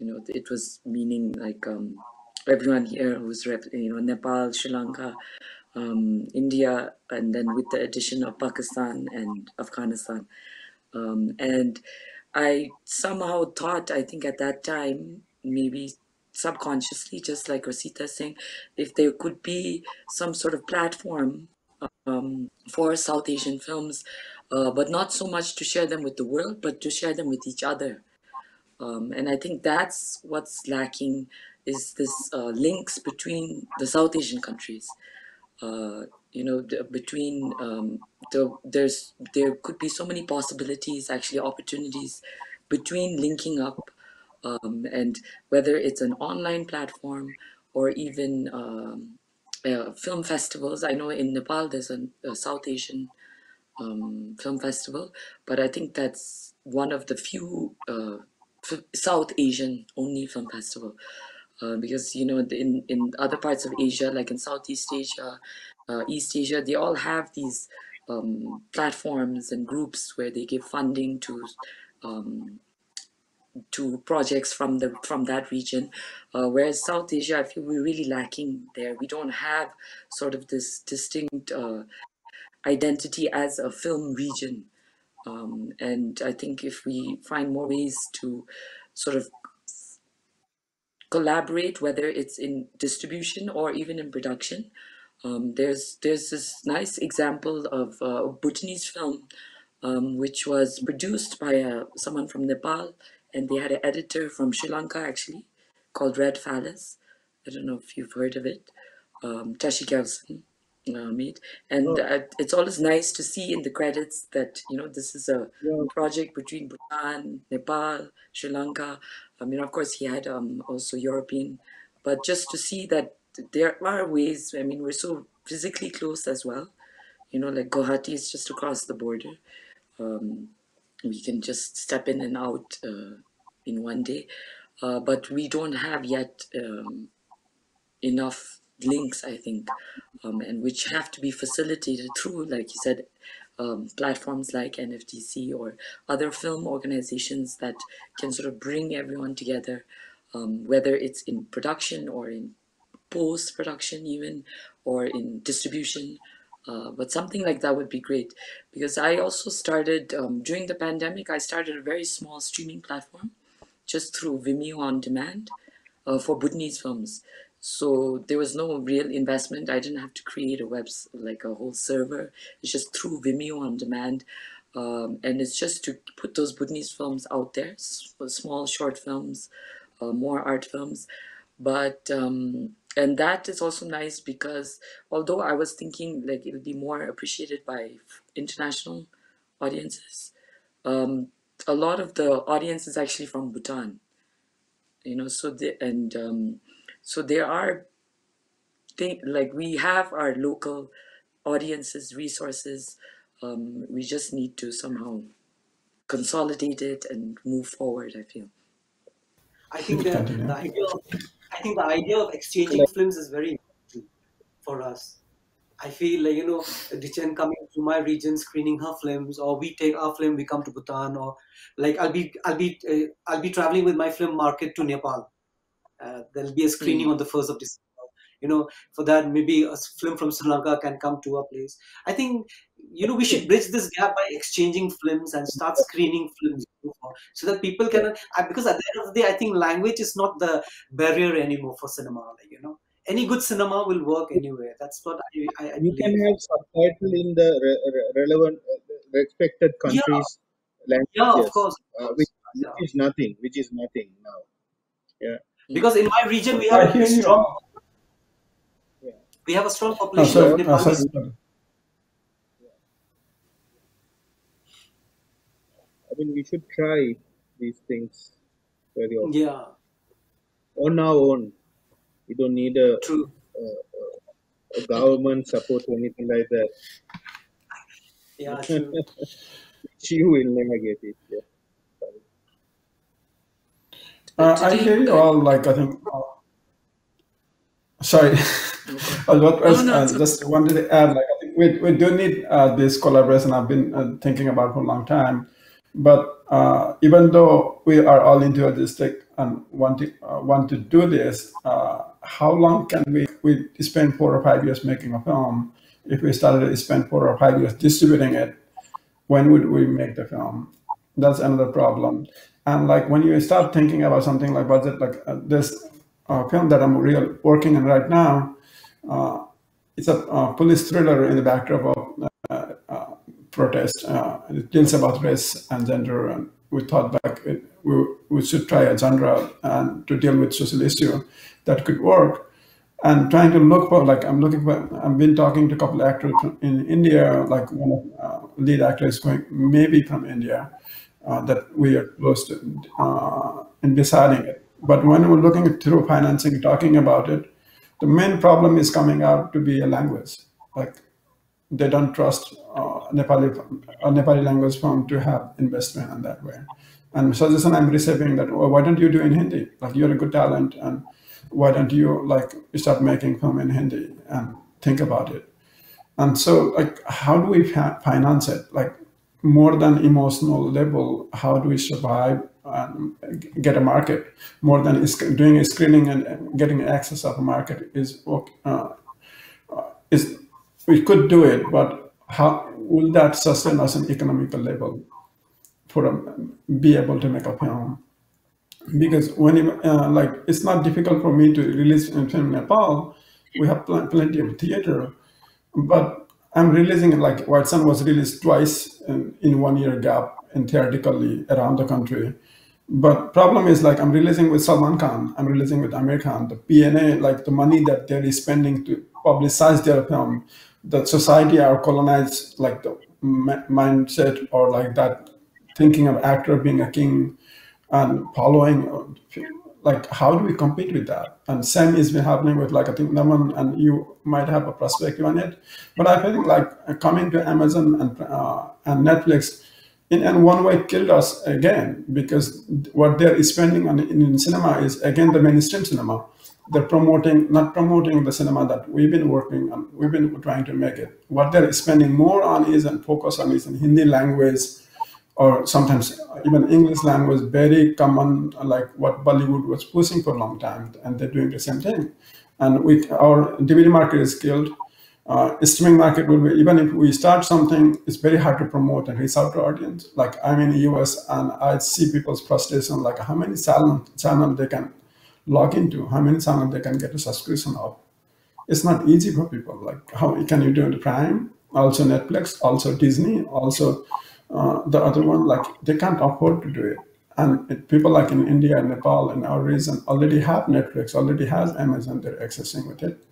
[SPEAKER 3] it was meaning like everyone here who's, Nepal, Sri Lanka, India, and then with the addition of Pakistan and Afghanistan. And I somehow thought, I think at that time, maybe subconsciously, just like Rasitha saying, if there could be some sort of platform for South Asian films, but not so much to share them with the world, but to share them with each other. And I think that's what's lacking, is this links between the South Asian countries. Between there could be so many possibilities, actually opportunities between linking up, and whether it's an online platform or even film festivals. I know in Nepal there's a South Asian film festival, but I think that's one of the few South Asian only film festival. Because in other parts of Asia, like in Southeast Asia, East Asia, they all have these platforms and groups where they give funding to projects from that region, whereas South Asia, I feel we're really lacking there. We don't have sort of this distinct identity as a film region, and I think if we find more ways to sort of collaborate, whether it's in distribution or even in production. There's this nice example of a Bhutanese film, which was produced by someone from Nepal, and they had an editor from Sri Lanka actually, called Red Phallus. I don't know if you've heard of it. Tashi Kelson made, and it's always nice to see in the credits that this is a project between Bhutan, Nepal, Sri Lanka. I mean, of course, he had also European, but just to see that there are ways. I mean, we're so physically close as well. Like Guwahati is just across the border. We can just step in and out in one day, but we don't have yet enough links, I think, and which have to be facilitated through, like you said, platforms like NFDC or other film organizations that can sort of bring everyone together, whether it's in production or in post-production even, or in distribution. But something like that would be great, because I also started, during the pandemic, I started a very small streaming platform just through Vimeo on demand for Bhutanese films. So there was no real investment. I didn't have to create like a whole server. It's just through Vimeo on demand. And it's just to put those Bhutanese films out there, small short films, more art films. But and that is also nice because although I was thinking like it'll be more appreciated by international audiences, a lot of the audience is actually from Bhutan. So there are like we have our local audiences, resources. We just need to somehow consolidate it and move forward, I feel.
[SPEAKER 4] I think the idea of exchanging films is very important for us. I feel like Dechen coming to my region, screening her films, or we take our film, we come to Bhutan, or like I'll be traveling with my film market to Nepal. There'll be a screening on the 1st of December. For that, maybe a film from Sri Lanka can come to our place. I think we should bridge this gap by exchanging films and start screening films so that people can. Because at the end of the day, I think language is not the barrier anymore for cinema. Any good cinema will work anywhere. That's what I
[SPEAKER 5] You can have subtitle in the relevant, respected countries' languages.
[SPEAKER 4] Yeah, of course.
[SPEAKER 5] Which is nothing. Now. Yeah.
[SPEAKER 4] Because in my region we have a strong. We have a strong population of Nepalis.
[SPEAKER 5] I mean, we should try these things very often.
[SPEAKER 4] Yeah.
[SPEAKER 5] On our own. We don't need a government support or anything like that.
[SPEAKER 4] Yeah, true.
[SPEAKER 5] You will never get it. Yeah.
[SPEAKER 6] I hear you all. Like I think. Sorry, I just wanted to add. Like I think we do need this collaboration. I've been thinking about for a long time. But even though we are all enthusiastic and want to do this, how long can we spend 4 or 5 years making a film? If we started to spend 4 or 5 years distributing it, when would we make the film? That's another problem. And like when you start thinking about something like budget, like this film that I'm working on right now, it's a police thriller in the backdrop of protest. It deals about race and gender, and we thought back we should try a genre and to deal with social issue that could work. And trying to look for, like I've been talking to a couple of actors in India, like one of lead actors going maybe from India, that we are close to in deciding it. But when we're looking through financing, talking about it, the main problem is coming out to be a language. Like they don't trust Nepali language firm to have investment in that way. And suggestion I'm receiving that, why don't you do in Hindi? Like you're a good talent, and why don't you start making film in Hindi and think about it? And so like, how do we finance it? Like more than emotional level, how do we survive and get a market? More than doing a screening and getting access of a market is we could do it, but how will that sustain us on economical level for be able to make a film? Because when it's not difficult for me to release a film in Nepal. We have plenty of theater, but I'm releasing it like White Sun was released twice in 1 year gap and theatrically around the country. But problem is like I'm releasing with Salman Khan, I'm releasing with Amir Khan. The PNA, like the money that they're spending to publicize their film, the society are colonized, like the mindset or like that thinking of actor being a king and following. Like how do we compete with that? And same is been happening with like I think Naman and you might have a perspective on it, but I think like coming to Amazon and Netflix in one way killed us again because what they're spending on in cinema is again the mainstream cinema. They're promoting not promoting the cinema that we've been working on, we've been trying to make it. What they're spending more on is and focus on is in Hindi language or sometimes even English language, very common, like what Bollywood was pushing for a long time, and they're doing the same thing. And our DVD market is killed. Streaming market will be, even if we start something, it's very hard to promote and reach out to audience. Like I'm in the US and I see people's frustration, like how many channel they can log into, how many channel they can get a subscription of. It's not easy for people. Like how can you do it? Prime, also Netflix, also Disney, also the other one, like they can't afford to do it. And people like in India and Nepal and our region already have Netflix, already has Amazon, they're accessing with it.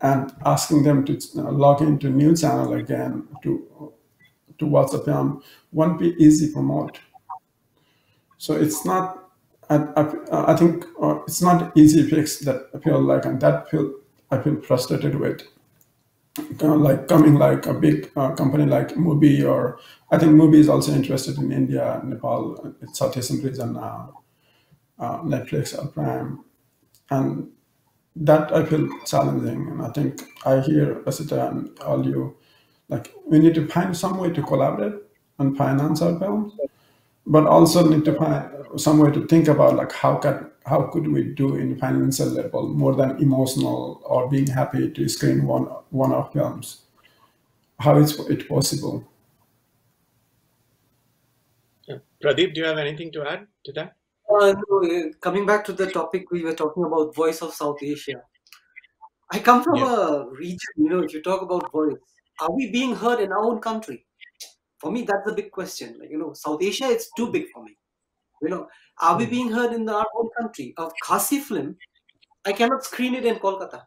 [SPEAKER 6] And asking them to log into new channel again to watch the film won't be easy promote. So it's not, I think it's not easy fix that I feel like, and that I feel frustrated with. Like coming like a big company like Mubi, or I think Mubi is also interested in India, Nepal, South Asian region, Netflix or Prime, and that I feel challenging. And I think I hear Rasitha and all you, like we need to find some way to collaborate and finance our films, but also need to find some way to think about like how could we do in financial level more than emotional or being happy to screen one of films. How is it possible?
[SPEAKER 2] Pradip, do you have anything to add to that?
[SPEAKER 4] No, coming back to the topic we were talking about, voice of South Asia. I come from a region, if you talk about voice, are we being heard in our own country? For me, that's the big question. Like, South Asia, it's too big for me. Are we being heard in our own country? A Khasi film, I cannot screen it in Kolkata.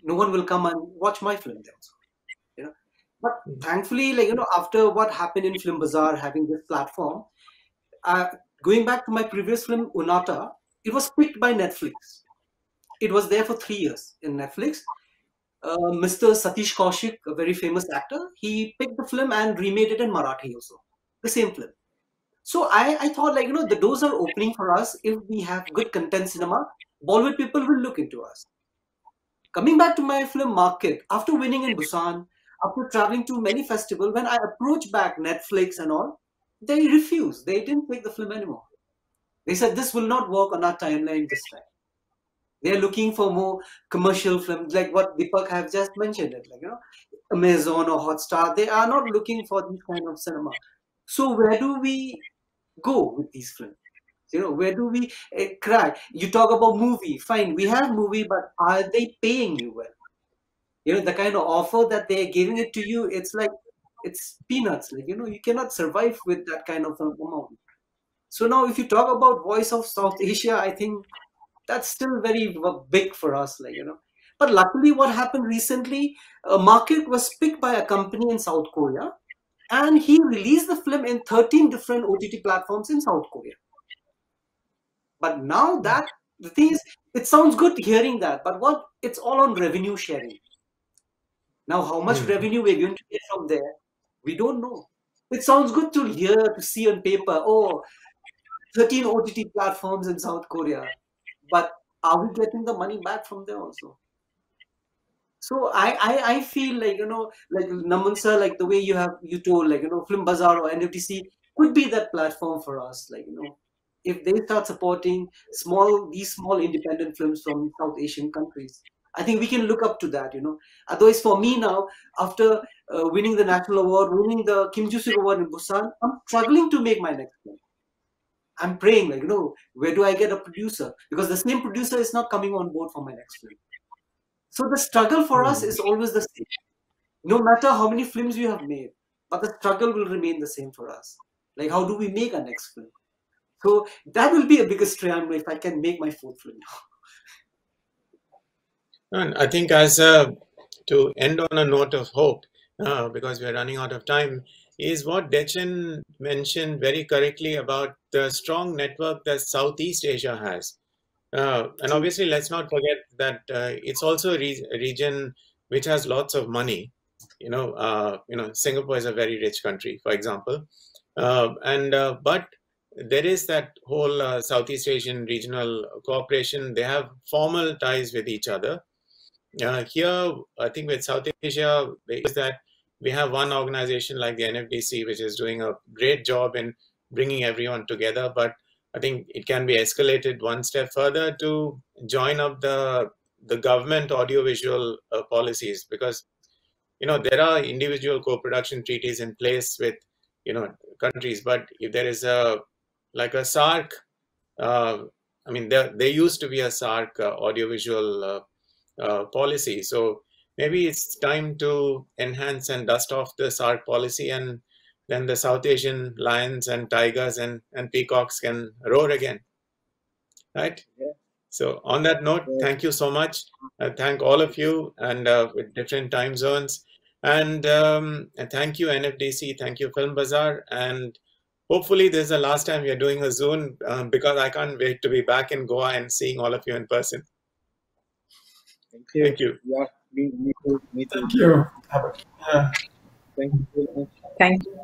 [SPEAKER 4] No one will come and watch my film there also. But thankfully, after what happened in Film Bazaar, having this platform, going back to my previous film, Unata, it was picked by Netflix. It was there for 3 years in Netflix. Mr. Satish Kaushik, a very famous actor, he picked the film and remade it in Marathi also, the same film. So I thought, the doors are opening for us. If we have good content cinema, Bollywood people will look into us. Coming back to my film market, after winning in Busan, after traveling to many festivals, when I approached back Netflix and all, they refused. They didn't take the film anymore. They said this will not work on our timeline this time. They're looking for more commercial films, like what Deepak have just mentioned it, Amazon or Hotstar. They are not looking for this kind of cinema. So where do we go with these films? Where do we cry? You talk about movie, fine, we have movie, but are they paying you well? The kind of offer that they're giving it to you, it's like, it's peanuts. You cannot survive with that kind of amount. So now if you talk about voice of South Asia, I think that's still very big for us, But luckily what happened recently, a market was picked by a company in South Korea, and he released the film in 13 different OTT platforms in South Korea. But now that, the thing is, it sounds good hearing that, but it's all on revenue sharing. Now, how much revenue we're going to get from there, we don't know. It sounds good to hear, to see on paper, 13 OTT platforms in South Korea. But are we getting the money back from there also? So I feel like, like Naman sir, like the way you told, Film Bazaar or NFDC could be that platform for us. If they start supporting these small independent films from South Asian countries, I think we can look up to that, Otherwise, for me now, after winning the national award, winning the Kim Joo-sik award in Busan, I'm struggling to make my next film. I'm praying, where do I get a producer? Because the same producer is not coming on board for my next film. So the struggle for us is always the same. No matter how many films you have made, but the struggle will remain the same for us. How do we make our next film? So that will be a biggest triumph if I can make my fourth film now.
[SPEAKER 2] And I think to end on a note of hope, because we're running out of time, is what Dechen mentioned very correctly about the strong network that Southeast Asia has. And obviously, let's not forget that it's also a region which has lots of money. Singapore is a very rich country, for example, but there is that whole Southeast Asian regional cooperation. They have formal ties with each other. Here, I think with South Asia, is that we have one organization like the NFDC, which is doing a great job in bringing everyone together. But I think it can be escalated one step further to join up the government audiovisual policies, because there are individual co-production treaties in place with countries, but if there is a SARC, I mean there used to be a SARC audiovisual policy. So maybe it's time to enhance and dust off the SARC policy, and then the South Asian lions and tigers and peacocks can roar again, right?
[SPEAKER 5] Yeah.
[SPEAKER 2] So on that note, thank you so much. I thank all of you, and with different time zones. And thank you, NFDC. Thank you, Film Bazaar. And hopefully this is the last time we are doing a Zoom, because I can't wait to be back in Goa and seeing all of you in person.
[SPEAKER 5] Thank you.
[SPEAKER 2] Thank you.
[SPEAKER 5] Yeah, me too.
[SPEAKER 6] Thank you. Yeah.
[SPEAKER 5] Thank you very much.
[SPEAKER 1] Thank you.